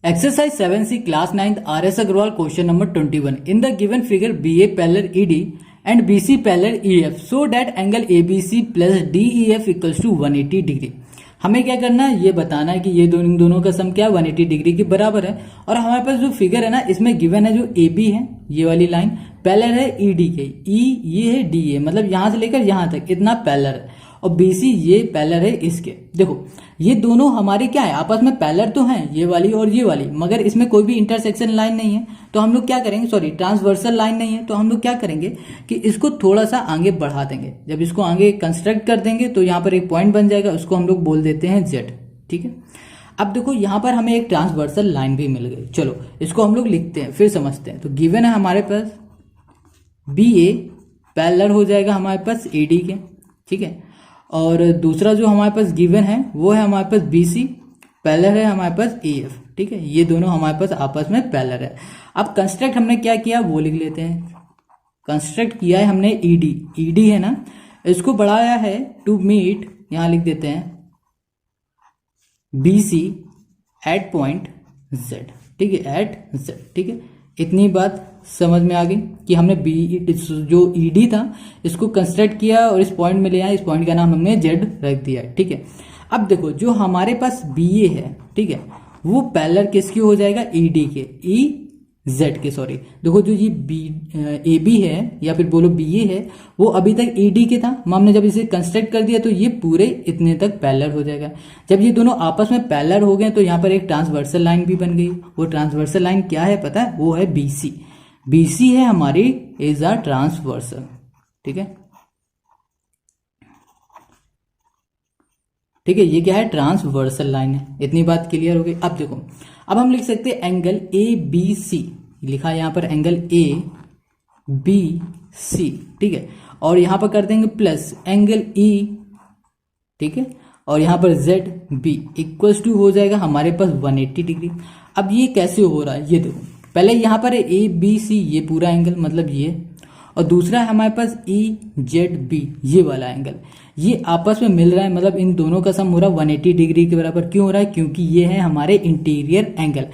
Exercise 7C class 9th RS Agarwal question number 21. In the given figure BA parallel ED and BC parallel EF so that angle ABC plus DEF equals to 180 degree. हमें क्या करना है, ये बताना है कि ये इन दोनों का सम क्या है 180 डिग्री के बराबर है। और हमारे पास जो फिगर है ना, इसमें गिवन है जो AB है, ये वाली लाइन पैरेलल है ED के, E ये है DA, मतलब यहां से लेकर यहां तक इतना पैरेलल है, और BC ये पैरेलल है इसके। देखो ये दोनों हमारे क्या है, आपस में पैरेलल तो हैं, ये वाली और ये वाली, मगर इसमें कोई भी इंटरसेक्शन लाइन नहीं है। तो हम लोग क्या करेंगे, सॉरी ट्रांसवर्सल लाइन नहीं है, तो हम लोग क्या करेंगे कि इसको थोड़ा सा आगे बढ़ा देंगे। जब इसको आगे कंस्ट्रक्ट कर देंगे तो यहाँ पर एक पॉइंट बन जाएगा, उसको हम लोग बोल देते हैं Z। ठीक है, अब देखो यहाँ पर हमें एक ट्रांसवर्सल लाइन भी मिल गई। चलो इसको हम लोग लिखते हैं, फिर समझते हैं। तो गिवन है हमारे पास BA पैरेलल हो जाएगा हमारे पास AD के, ठीक है। और दूसरा जो हमारे पास गिवन है वो है हमारे पास BC पैरेलल है हमारे पास AF, ठीक है। ये दोनों हमारे पास आपस में पैरेलल है। अब कंस्ट्रक्ट हमने क्या किया वो लिख लेते हैं। कंस्ट्रक्ट किया है हमने ED है ना, इसको बढ़ाया है टू मीट, यहां लिख देते हैं BC एट पॉइंट Z, ठीक है, एट Z, ठीक है। इतनी बात समझ में आ गई कि हमने जो ED था इसको कंस्ट्रक्ट किया और इस पॉइंट में ले आए, इस पॉइंट का नाम हमने Z रख दिया, ठीक है। अब देखो जो हमारे पास BA है, ठीक है, वो पैरेलल किसकी हो जाएगा, ED के, EZ के, सॉरी। देखो जो ये AB है या फिर बोलो BA है, वो अभी तक ED के था, हमने जब इसे कंस्ट्रक्ट कर दिया तो ये पूरे इतने तक पैरेलल हो जाएगा। जब ये दोनों आपस में पैरेलल हो गए तो यहाँ पर एक ट्रांसवर्सल लाइन भी बन गई। वो ट्रांसवर्सल लाइन क्या है पता है, वो है BC। BC है हमारी इज अ ट्रांसवर्सल, ठीक है, ठीक है। ये क्या है, ट्रांसवर्सल लाइन है। इतनी बात क्लियर हो गई। अब देखो, अब हम लिख सकते हैं एंगल ABC, लिखा है यहां पर एंगल ABC, ठीक है। और यहां पर कर देंगे प्लस एंगल E, ठीक है, और यहां पर ZB इक्वल्स टू हो जाएगा हमारे पास 180 डिग्री। अब ये कैसे हो रहा है, ये देखो, पहले यहां पर है ABC, ये पूरा एंगल मतलब ये, और दूसरा है हमारे पास EZB, ये वाला एंगल, ये आपस में मिल रहा है, मतलब इन दोनों का सम हो रहा है 180 डिग्री के बराबर। क्यों हो रहा है, क्योंकि ये है हमारे इंटीरियर एंगल।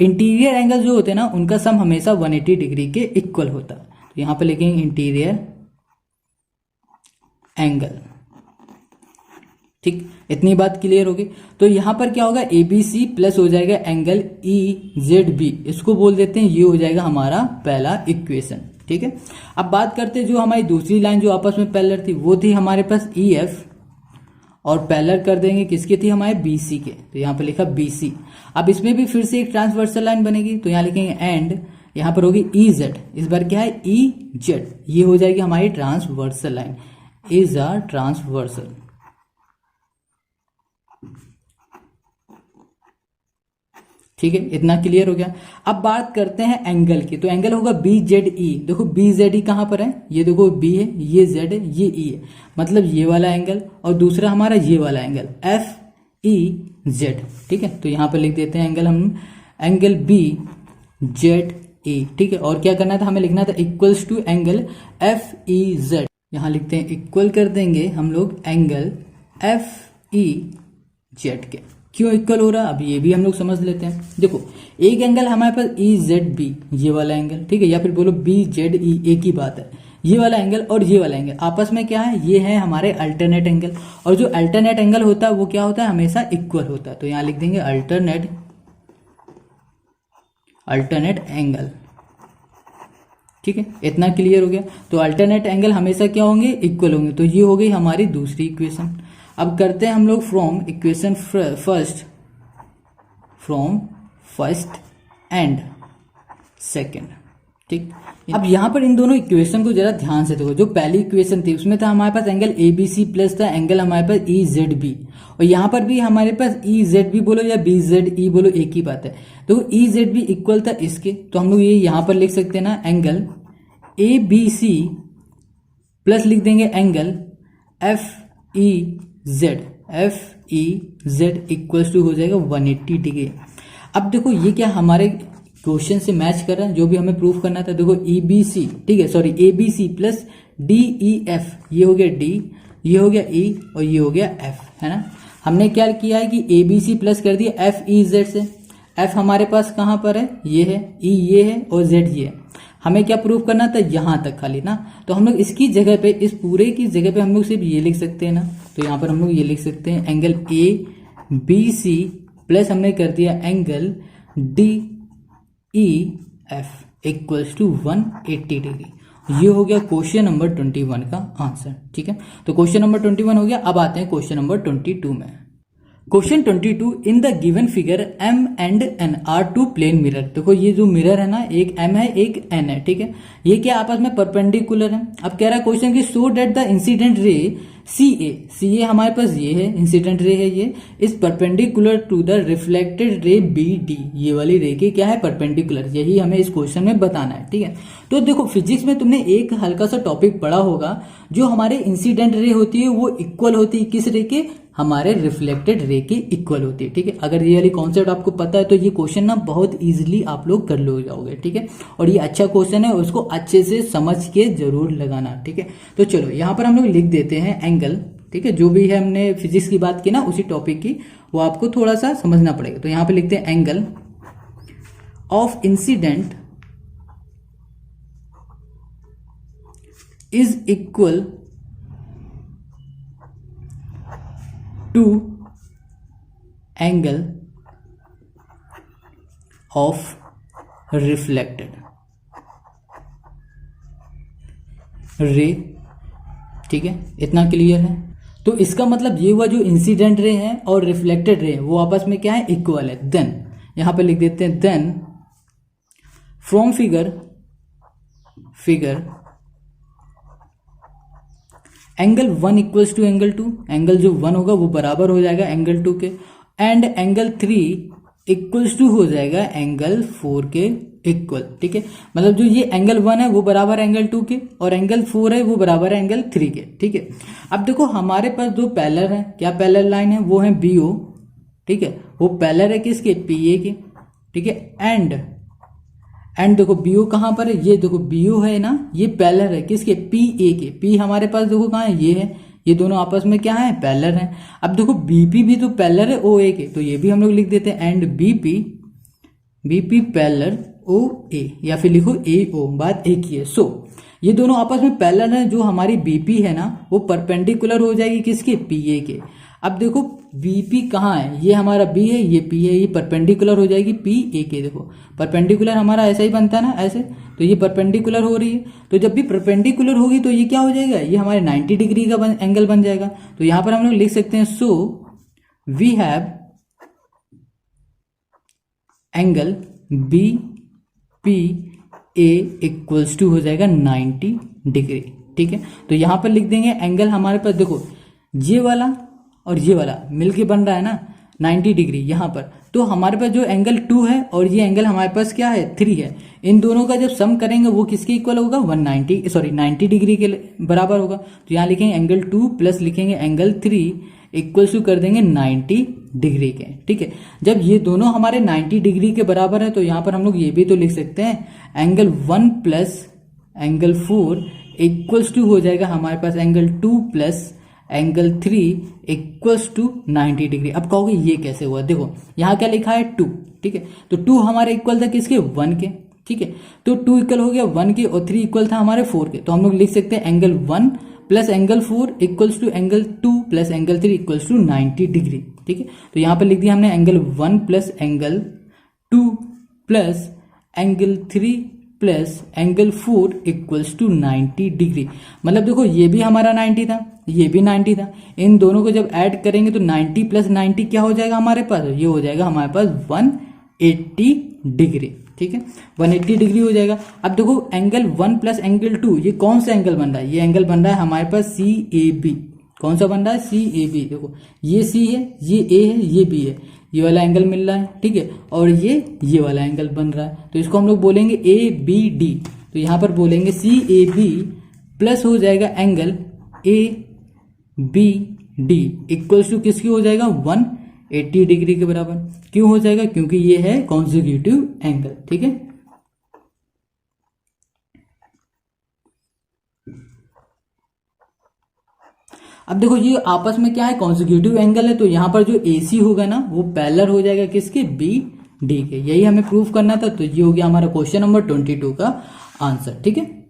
इंटीरियर एंगल जो होते हैं ना, उनका सम हमेशा 180 डिग्री के इक्वल होता है। तो यहां पर लिखेंगे इंटीरियर एंगल, ठीक। इतनी बात क्लियर होगी। तो यहां पर क्या होगा, ABC प्लस हो जाएगा एंगल EZB, इसको बोल देते हैं, ये हो जाएगा हमारा पहला इक्वेशन, ठीक है। अब बात करते हैं जो हमारी दूसरी लाइन जो आपस में पैरेलल थी, वो थी हमारे पास EF, और पैरेलल कर देंगे किसके थी, हमारे BC के। तो यहां पर लिखा BC। अब इसमें भी फिर से एक ट्रांसवर्सल लाइन बनेगी, तो यहां लिखेंगे एंड, यहां पर होगी EZ, इस बार क्या है EZ, ये हो जाएगी हमारी transversal line, is a transversal, ठीक है। इतना क्लियर हो गया। अब बात करते हैं एंगल की। तो एंगल होगा BZE। देखो BZE कहां पर है, ये देखो B है, ये Z है, ये E है, मतलब ये वाला एंगल, और दूसरा हमारा ये वाला एंगल FEZ, ठीक है। तो यहां पर लिख देते हैं एंगल हम, एंगल BZE, ठीक है। और क्या करना था, हमें लिखना था इक्वल्स टू एंगल FEZ, यहां लिखते हैं इक्वल कर देंगे हम लोग एंगल FEZ के। क्यों इक्वल हो रहा है, अब ये भी हम लोग समझ लेते हैं। देखो एक एंगल हमारे पास EZB, ये वाला एंगल, ठीक है, या फिर बोलो BZE, एक ही बात है। ये वाला एंगल और ये वाला एंगल आपस में क्या है, ये है हमारे अल्टरनेट एंगल, और जो अल्टरनेट एंगल होता है वो क्या होता है, हमेशा इक्वल होता है। तो यहां लिख देंगे अल्टरनेट एंगल, ठीक है। इतना क्लियर हो गया। तो अल्टरनेट एंगल हमेशा क्या होंगे, इक्वल होंगे। तो ये हो गई हमारी दूसरी इक्वेशन। अब करते हैं हम लोग from equation first and second, ठीक। अब यहां पर इन दोनों इक्वेशन को जरा ध्यान से देखो। जो पहली इक्वेशन थी उसमें था हमारे पास एंगल ABC प्लस था एंगल हमारे पास EZB, और यहां पर भी हमारे पास EZB बोलो या BZE बोलो, एक ही बात है। तो EZB इक्वल था इसके, तो हम लोग ये यहां पर लिख सकते हैं ना, एंगल ABC प्लस लिख देंगे एंगल FEZ इक्वल्स टू हो जाएगा 180 डिग्री। अब देखो ये क्या हमारे क्वेश्चन से मैच कर रहा है, जो भी हमें प्रूफ करना था। देखो EBC, ठीक है, सॉरी ABC प्लस DEF, ये हो गया D, ये हो गया E, और ये हो गया F, है ना। हमने क्या किया है कि ABC प्लस कर दिया FEZ से। एफ हमारे पास कहाँ पर है, ये है, ई ये है और जेड ये है। हमें क्या प्रूव करना था, यहां तक खाली ना। तो हम लोग इसकी जगह पे, इस पूरे की जगह पे हम लोग सिर्फ ये लिख सकते हैं ना। तो यहाँ पर हम लोग ये लिख सकते हैं angle A B C plus हमने कर दिया angle D E F equals to 180 degree. ये हो गया क्वेश्चन नंबर 21 का आंसर। ठीक है, तो क्वेश्चन नंबर 21 हो गया। अब आते हैं क्वेश्चन नंबर 22 में। Question 22, in the given figure M and N are two plane mirror. देखो ये जो मिरर है ना, एक एम है एक एन है। ठीक है, ये क्या आपस में परपेंडिकुलर है। अब कह रहा है क्वेश्चन की सो डेट द इंसिडेंट रे सी ए हमारे पास ये है, इंसिडेंट रे है, ये is perpendicular to the reflected ray B D. ये वाली रे की क्या है, परपेंडिकुलर। यही हमें इस क्वेश्चन में बताना है। ठीक है, तो देखो फिजिक्स में तुमने एक हल्का सा टॉपिक पढ़ा होगा, जो हमारे इंसिडेंट रे होती है वो इक्वल होती है किस रे के, हमारे रिफ्लेक्टेड रे की इक्वल होती है। ठीक है, अगर ये वाली कॉन्सेप्ट आपको पता है तो ये क्वेश्चन ना बहुत इजीली आप लोग कर लो जाओगे। ठीक है, और ये अच्छा क्वेश्चन है, उसको अच्छे से समझ के जरूर लगाना। ठीक है, तो चलो यहाँ पर हम लोग लिख देते हैं एंगल। ठीक है, जो भी है हमने फिजिक्स की बात की ना उसी टॉपिक की, वो आपको थोड़ा सा समझना पड़ेगा। तो यहाँ पे लिखते हैं angle of incident is equal to angle of reflected ray. ठीक है, इतना क्लियर है। तो इसका मतलब ये हुआ जो इंसिडेंट रे है और रिफ्लेक्टेड रे वो आपस में क्या है, इक्वल है। देन यहां पे लिख देते हैं then from figure angle 1 equals to angle 2, angle जो 1 होगा वो बराबर हो जाएगा एंगल 2 के, एंड एंगल 3 इक्वल्स टू हो जाएगा एंगल 4 के इक्वल। ठीक है, मतलब जो ये एंगल 1 है वो बराबर एंगल 2 के और एंगल 4 है वो बराबर है एंगल 3 के। ठीक है, अब देखो हमारे पास जो पैरेलल है, क्या पैरेलल लाइन है, वो है बीओ। ठीक है, वो पैरेलल है किसके, पीए के। ठीक है, एंड देखो बीओ कहां पर है, ये देखो बीओ है ना, ये पैरेलल है किसके, पी ए के। पी हमारे पास देखो कहां है, ये है, ये दोनों आपस में क्या है, पैरेलल है। अब देखो बीपी भी तो पैरेलल है ओ ए के, तो ये भी हम लोग लिख देते हैं एंड बीपी पैरेलल ओ ए, या फिर लिखो ए ओ, बात एक ही है। सो ये दोनों आपस में पैरेलल है। जो हमारी बीपी है ना वो परपेंडिकुलर हो जाएगी किसके, पीए के। अब देखो बीपी कहाँ है, ये हमारा बी है, ये पी है, ये परपेंडिकुलर हो जाएगी पी ए के। देखो परपेंडिकुलर हमारा ऐसा ही बनता है ना, ऐसे, तो ये परपेंडिकुलर हो रही है। तो जब भी परपेंडिकुलर होगी तो ये क्या हो जाएगा, ये हमारे 90 डिग्री का एंगल बन जाएगा। तो यहां पर हम लोग लिख सकते हैं so we have angle B P A equals to हो जाएगा 90 डिग्री। ठीक है, तो यहां पर लिख देंगे एंगल हमारे पास, देखो ये वाला और ये वाला मिलके बन रहा है ना 90 डिग्री यहाँ पर। तो हमारे पास जो एंगल 2 है और ये एंगल हमारे पास क्या है, 3 है, इन दोनों का जब सम करेंगे वो किसके इक्वल होगा, 90 डिग्री के बराबर होगा। तो यहाँ लिखेंगे एंगल 2 प्लस लिखेंगे एंगल 3 इक्वल टू कर देंगे 90 डिग्री के। ठीक है, जब ये दोनों हमारे 90 डिग्री के बराबर है तो यहाँ पर हम लोग ये भी तो लिख सकते हैं angle 1 plus angle 4 equals to हो जाएगा हमारे पास angle 2 plus angle 3 equals to 90 degree. अब कहोगे ये कैसे हुआ, देखो यहाँ क्या लिखा है 2। ठीक है, तो 2 हमारे इक्वल था किसके, 1 के। ठीक है, तो 2 इक्वल हो गया 1 के और 3 इक्वल था हमारे 4 के। तो हम लोग लिख सकते हैं angle 1 plus angle 4 equals to angle 2 plus angle 3 equals to 90 degree. ठीक है, तो यहाँ पर लिख दिया हमने angle 1 plus angle 2 plus angle 3 plus angle 4 equals to 90 degree. मतलब देखो ये भी हमारा 90 था, ये भी 90 था, इन दोनों को जब ऐड करेंगे तो 90 प्लस 90 क्या हो जाएगा हमारे पास, ये हो जाएगा हमारे पास 180 डिग्री। ठीक है, 180 डिग्री हो जाएगा। अब देखो एंगल 1 प्लस एंगल 2 ये कौन सा एंगल बन रहा है, ये एंगल बन रहा है हमारे पास सी ए बी। कौन सा बन रहा है, सी ए बी। देखो ये सी है, ये ए है, ये बी है, ये वाला एंगल मिल रहा है। ठीक है, और ये वाला एंगल बन रहा है, तो इसको हम लोग बोलेंगे ए बी डी। तो यहां पर बोलेंगे सी ए बी प्लस हो जाएगा angle A B D equals to किसकी हो जाएगा, 180 डिग्री के बराबर। क्यों हो जाएगा, क्योंकि ये है कॉन्जिक्यूटिव एंगल। ठीक है, अब देखो ये आपस में क्या है, कॉन्जिक्यूटिव एंगल है, तो यहां पर जो AC होगा ना वो पैरेलल हो जाएगा किसके, बी डी के। यही हमें प्रूव करना था, तो ये हो गया हमारा क्वेश्चन नंबर 22 का आंसर। ठीक है।